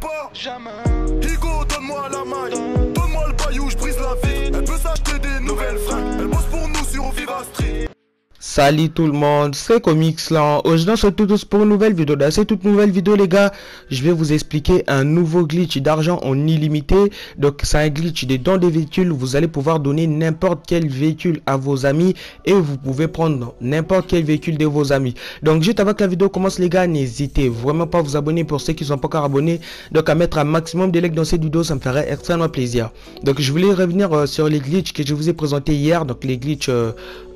pas. Jamais. Higo, donne-moi la maille. Donne-moi le baillou, je brise la vie. Elle peut s'acheter des nouvelles fringues. Elle bosse pour nous sur Viva Street. Salut tout le monde, c'est Comics là. Aujourd'hui on se retrouve tous pour une nouvelle vidéo. Dans cette toute nouvelle vidéo les gars, je vais vous expliquer un nouveau glitch d'argent en illimité. Donc c'est un glitch des dons des véhicules. Vous allez pouvoir donner n'importe quel véhicule à vos amis et vous pouvez prendre n'importe quel véhicule de vos amis. Donc juste avant que la vidéo commence les gars, n'hésitez vraiment pas à vous abonner pour ceux qui ne sont pas encore abonnés. Donc à mettre un maximum de likes dans cette vidéo, ça me ferait extrêmement plaisir. Donc je voulais revenir sur les glitches que je vous ai présentés hier. Donc les glitches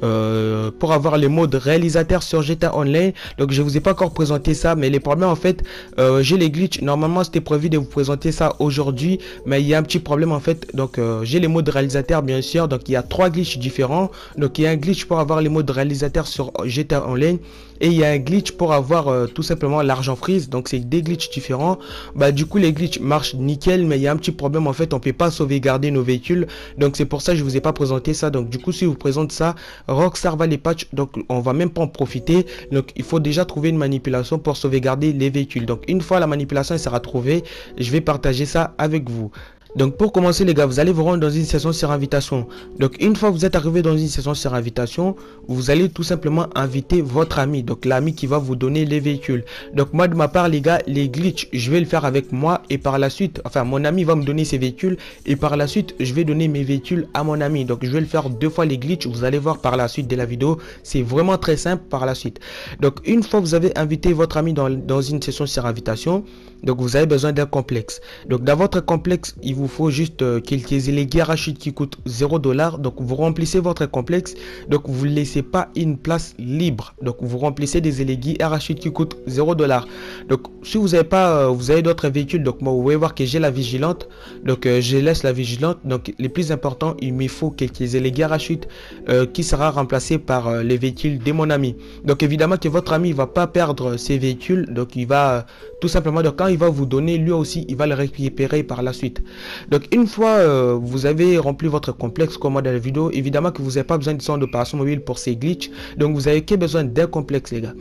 pour avoir les modes réalisateurs sur GTA Online. Donc je vous ai pas encore présenté ça, mais les problèmes en fait, j'ai les glitches. Normalement c'était prévu de vous présenter ça aujourd'hui, mais il y a un petit problème en fait. Donc j'ai les modes réalisateurs bien sûr. Donc il y a 3 glitches différents. Donc il y a un glitch pour avoir les modes réalisateurs sur GTA Online et il y a un glitch pour avoir tout simplement l'argent freeze. Donc c'est des glitches différents. Bah du coup les glitches marchent nickel, mais il y a un petit problème en fait, on peut pas sauvegarder nos véhicules. Donc c'est pour ça que je vous ai pas présenté ça. Donc du coup si je vous présente ça, Rockstar va les patch, donc on va même pas en profiter. Donc il faut déjà trouver une manipulation pour sauvegarder les véhicules. Donc une fois la manipulation sera trouvée, je vais partager ça avec vous. Donc pour commencer les gars, vous allez vous rendre dans une session sur invitation. Donc une fois que vous êtes arrivé dans une session sur invitation, vous allez tout simplement inviter votre ami. Donc l'ami qui va vous donner les véhicules. Donc moi de ma part les gars, les glitches, je vais le faire avec moi et par la suite, enfin mon ami va me donner ses véhicules et par la suite je vais donner mes véhicules à mon ami. Donc je vais le faire 2 fois les glitches, vous allez voir par la suite de la vidéo. C'est vraiment très simple par la suite. Donc une fois que vous avez invité votre ami dans une session sur invitation, donc vous avez besoin d'un complexe. Donc dans votre complexe, il vous faut juste quelques élégies arachides qui coûtent 0$. Donc vous remplissez votre complexe. Donc vous ne laissez pas une place libre. Donc vous remplissez des élégies arachides qui coûtent 0$. Donc si vous n'avez pas, vous avez d'autres véhicules. Donc moi vous pouvez voir que j'ai la vigilante. Donc je laisse la vigilante. Donc les plus importants, il me faut quelques élégies arachides qui sera remplacé par les véhicules de mon ami. Donc évidemment que votre ami ne va pas perdre ses véhicules. Donc il va tout simplement, donc quand il va vous donner, lui aussi il va le récupérer par la suite. Donc une fois vous avez rempli votre complexe comme moi dans la vidéo, évidemment que vous n'avez pas besoin de son d'opération mobile pour ces glitches. Donc vous avez que besoin d'un complexe les gars.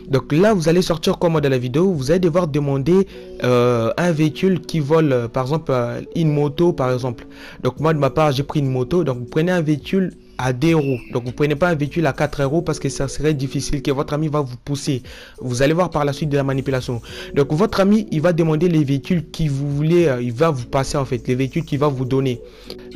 Donc là vous allez sortir comme moi dans la vidéo, vous allez devoir demander un véhicule qui vole par exemple une moto par exemple. Donc moi de ma part j'ai pris une moto, donc vous prenez un véhicule à 2 roues. Donc vous prenez pas un véhicule à 4 roues parce que ça serait difficile, que votre ami va vous pousser. Vous allez voir par la suite de la manipulation. Donc votre ami il va demander les véhicules qui vous voulez, il va vous passer en fait les véhicules qu'il va vous donner.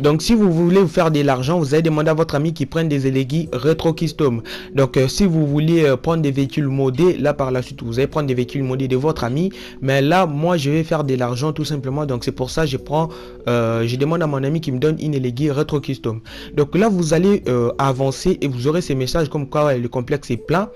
Donc si vous voulez vous faire de l'argent, vous allez demander à votre ami qui prenne des élégies rétro custom. Donc si vous voulez prendre des véhicules modés, là par la suite vous allez prendre des véhicules modés de votre ami. Mais là moi je vais faire de l'argent tout simplement. Donc c'est pour ça je prends, je demande à mon ami qui me donne une élégie rétro custom. Donc là vous allez avancer et vous aurez ces messages comme quoi le complexe est plein.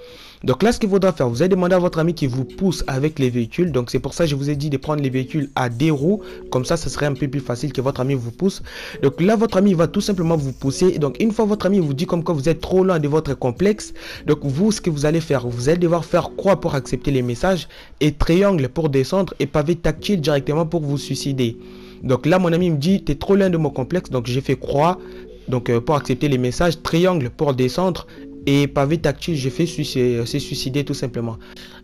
Donc là ce qu'il faudra faire, vous allez demander à votre ami qui vous pousse avec les véhicules. Donc c'est pour ça que je vous ai dit de prendre les véhicules à 2 roues, comme ça serait un peu plus facile que votre ami vous pousse. Donc là votre ami va tout simplement vous pousser. Donc une fois votre ami vous dit comme quoi vous êtes trop loin de votre complexe, donc vous ce que vous allez faire, vous allez devoir faire croix pour accepter les messages et triangle pour descendre et pavé tactile directement pour vous suicider. Donc là mon ami me dit t'es trop loin de mon complexe, donc j'ai fait croix. Donc pour accepter les messages, triangle pour descendre et pavé tactile, j'ai fait se suicider tout simplement.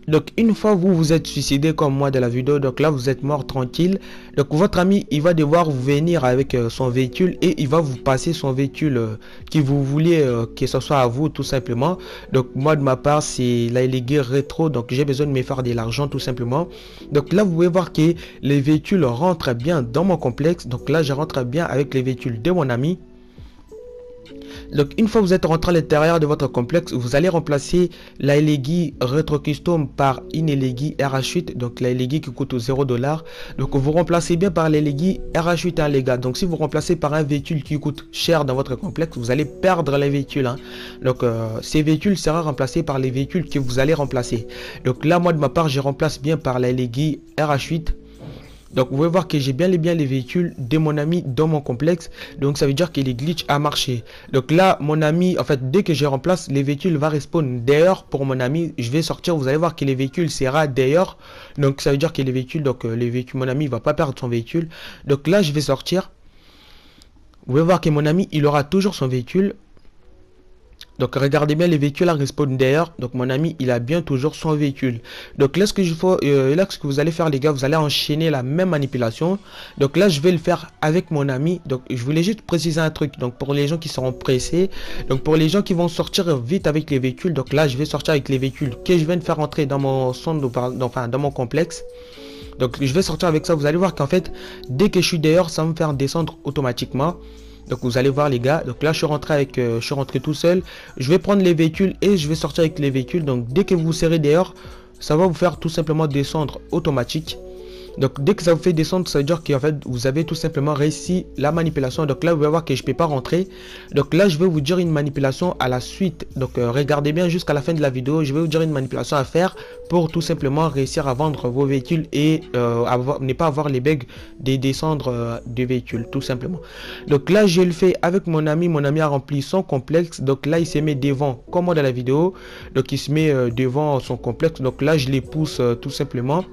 Donc une fois vous vous êtes suicidé comme moi de la vidéo, donc là vous êtes mort tranquille. Donc votre ami il va devoir venir avec son véhicule et il va vous passer son véhicule qui vous voulez que ce soit à vous tout simplement. Donc moi de ma part c'est la élégie rétro, donc j'ai besoin de me faire de l'argent tout simplement. Donc là vous pouvez voir que les véhicules rentrent bien dans mon complexe. Donc là je rentre bien avec les véhicules de mon ami. Donc une fois que vous êtes rentré à l'intérieur de votre complexe, vous allez remplacer la élégie rétro custom par une élégie RH8. Donc la élégie qui coûte 0$. Donc vous remplacez bien par l'élégie RH8 hein, les gars. Donc si vous remplacez par un véhicule qui coûte cher dans votre complexe, vous allez perdre les véhicules hein. Donc ces véhicules seront remplacés par les véhicules que vous allez remplacer. Donc là moi de ma part je remplace bien par la élégie RH8. Donc vous pouvez voir que j'ai bien les véhicules de mon ami dans mon complexe. Donc ça veut dire que les glitch a marché. Donc là mon ami, en fait dès que je remplace, les véhicules va respawn d'ailleurs pour mon ami. Je vais sortir, vous allez voir que les véhicules sera d'ailleurs. Donc ça veut dire que les véhicules, mon ami va pas perdre son véhicule. Donc là je vais sortir. Vous pouvez voir que mon ami il aura toujours son véhicule. Donc regardez bien, les véhicules à respawn d'ailleurs. Donc mon ami, il a bien toujours son véhicule. Donc là ce que ce que vous allez faire les gars, vous allez enchaîner la même manipulation. Donc là je vais le faire avec mon ami. Donc je voulais juste préciser un truc. Donc pour les gens qui seront pressés, donc pour les gens qui vont sortir vite avec les véhicules, donc là je vais sortir avec les véhicules que je viens de faire entrer dans mon centre, enfin dans mon complexe. Donc je vais sortir avec ça. Vous allez voir qu'en fait dès que je suis dehors, ça va me faire descendre automatiquement. Donc vous allez voir les gars, donc là je suis rentré tout seul. Je vais prendre les véhicules et je vais sortir avec les véhicules. Donc dès que vous serrez dehors, ça va vous faire tout simplement descendre automatique. Donc dès que ça vous fait descendre, ça veut dire qu'en fait vous avez tout simplement réussi la manipulation. Donc là vous allez voir que je ne peux pas rentrer. Donc là je vais vous dire une manipulation à la suite. Donc regardez bien jusqu'à la fin de la vidéo. Je vais vous dire une manipulation à faire pour tout simplement réussir à vendre vos véhicules et ne pas avoir les bugs de descendre des véhicules tout simplement. Donc là je le fais avec mon ami. Mon ami a rempli son complexe. Donc là il se met devant comme dans la vidéo. Donc il se met devant son complexe. Donc là je les pousse tout simplement.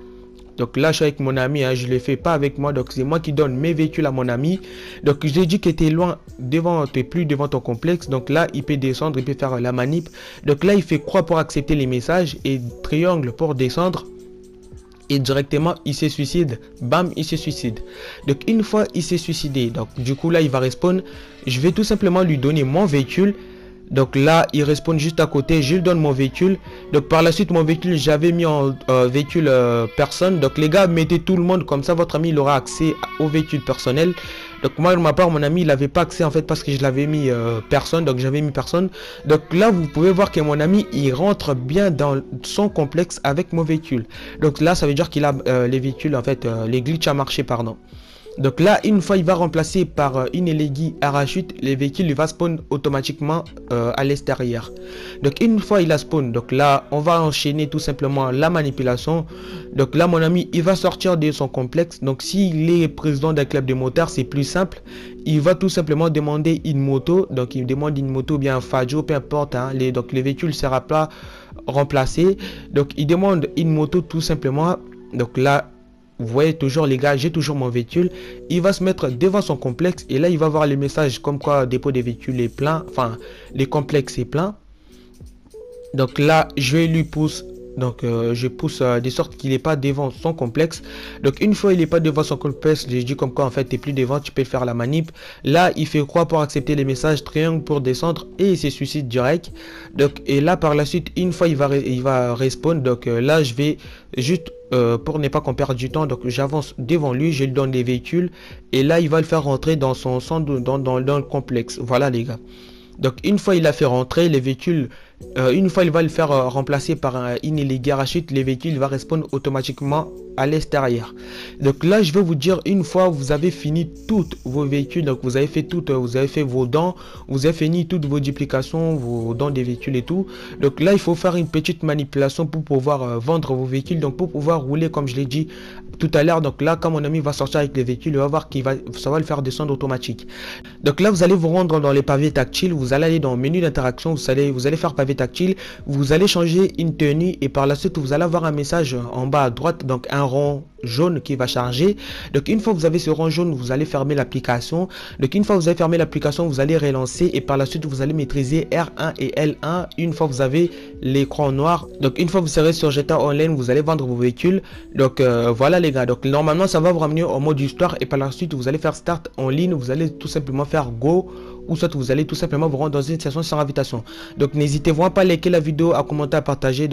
Donc là je suis avec mon ami, hein, je ne le fais pas avec moi. Donc c'est moi qui donne mes véhicules à mon ami. Donc je lui ai dit que tu es loin devant, tu n'es plus devant ton complexe. Donc là il peut descendre, il peut faire la manip. Donc là il fait croix pour accepter les messages et triangle pour descendre. Et directement il se suicide, bam, il se suicide. Donc une fois il s'est suicidé, donc du coup là il va respawn. Je vais tout simplement lui donner mon véhicule. Donc là il respawn juste à côté, je lui donne mon véhicule. Donc par la suite mon véhicule, j'avais mis en véhicule personne. Donc les gars, mettez tout le monde, comme ça votre ami il aura accès au véhicule personnel. Donc moi de ma part, mon ami il n'avait pas accès en fait parce que je l'avais mis personne. Donc j'avais mis personne. Donc là vous pouvez voir que mon ami il rentre bien dans son complexe avec mon véhicule. Donc là ça veut dire qu'il a les véhicules en fait, les glitches a marché, pardon. Donc là une fois il va remplacer par une Elegi Arachute, les véhicules il va spawn automatiquement à l'extérieur. Donc une fois il a spawn, donc là on va enchaîner tout simplement la manipulation. Donc là mon ami il va sortir de son complexe. Donc s'il est président d'un club de motards, c'est plus simple, il va tout simplement demander une moto. Donc il demande une moto, bien un Fajo, peu importe hein. Donc les véhicules ne sera pas remplacé. Donc il demande une moto tout simplement. Donc là vous voyez toujours les gars, j'ai toujours mon véhicule. Il va se mettre devant son complexe et là il va voir les messages comme quoi dépôt des véhicules est plein, enfin les complexes est plein. Donc là je lui pousse. Donc je pousse de sorte qu'il n'est pas devant son complexe. Donc une fois il n'est pas devant son complexe, je dis comme quoi en fait tu n'es plus devant, tu peux faire la manip. Là il fait croix pour accepter les messages, triangle pour descendre et il se suicide direct. Donc et là par la suite une fois il va respawn. Donc là je vais juste pour ne pas qu'on perde du temps, donc j'avance devant lui, je lui donne les véhicules et là il va le faire rentrer dans son centre, dans le complexe. Voilà les gars. Donc une fois il a fait rentrer les véhicules, une fois il va le faire remplacer par une Elegi Arachute, les véhicules va respawn automatiquement à l'extérieur. Donc là je vais vous dire, une fois vous avez fini toutes vos véhicules, donc vous avez fait toutes, vous avez fait vos dents, vous avez fini toutes vos duplications, vos dents des véhicules et tout. Donc là il faut faire une petite manipulation pour pouvoir vendre vos véhicules, donc pour pouvoir rouler comme je l'ai dit tout à l'heure. Donc là quand mon ami va sortir avec les véhicules, il va voir qu'il va, ça va le faire descendre automatique. Donc là vous allez vous rendre dans les pavés tactiles, vous allez aller dans le menu d'interaction, vous allez faire pavé tactile, vous allez changer une tenue et par la suite vous allez avoir un message en bas à droite, donc un rond jaune qui va charger. Donc une fois que vous avez ce rond jaune, vous allez fermer l'application. Donc une fois que vous avez fermé l'application, vous allez relancer et par la suite vous allez maîtriser R1 et L1 une fois que vous avez l'écran noir. Donc une fois que vous serez sur GTA Online, vous allez vendre vos véhicules. Donc voilà les gars, donc normalement ça va vous ramener en mode histoire et par la suite vous allez faire start en ligne, vous allez tout simplement faire go ou soit vous allez tout simplement vous rendre dans une session sans invitation. Donc n'hésitez vraiment pas à liker la vidéo, à commenter, à partager.